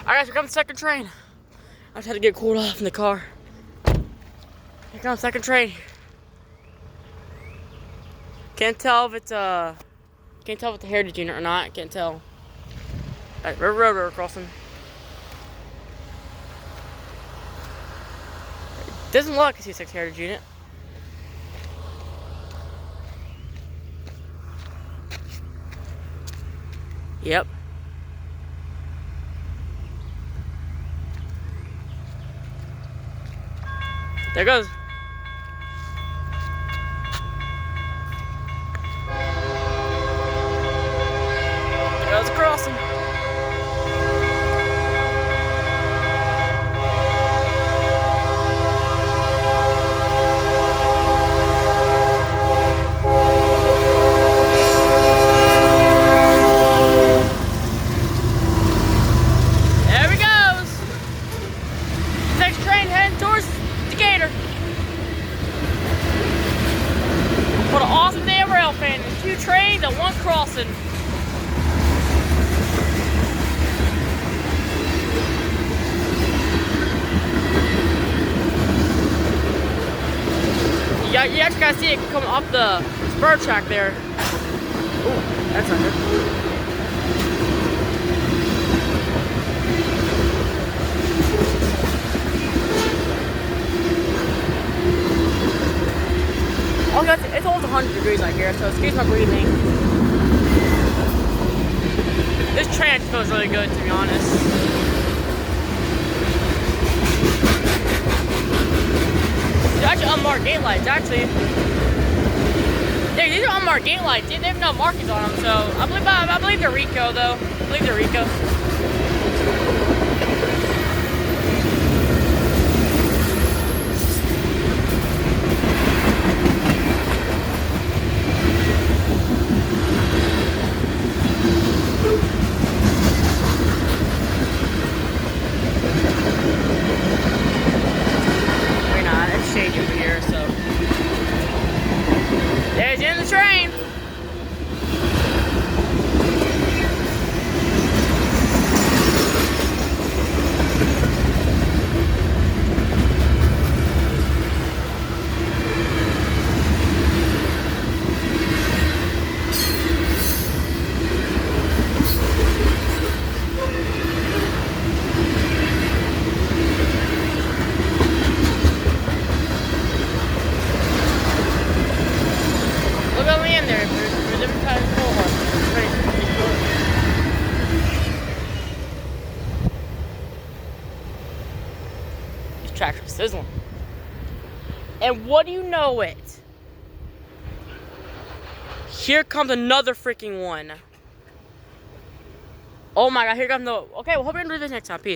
Alright, guys, here comes the second train. I just had to get cooled off in the car. Here comes the second train. Can't tell if it's can't tell if it's a heritage unit or not. Can't tell. Alright, River Road we're crossing. Doesn't look like a C6 heritage unit. Yep. There it goes. There goes the crossing. There he goes. Next train heading towards Decatur. What an awesome day of rail fan. 2 trains and 1 crossing. You actually gotta see it coming up the spur track there. Ooh, that's not good. Oh, it's almost 100 degrees out here, so excuse my breathing. This train feels really good, to be honest. These are actually unmarked gate lights, actually. Yeah, these are unmarked gate lights. They have no markings on them, so I believe they're Rico, though. I believe they're Rico. Shady over here, so there's the end of the train. These tracks are sizzling. And what do you know it? Here comes another freaking one. Oh my god, here comes the... Okay, well, hope you're going to do this next time. Peace.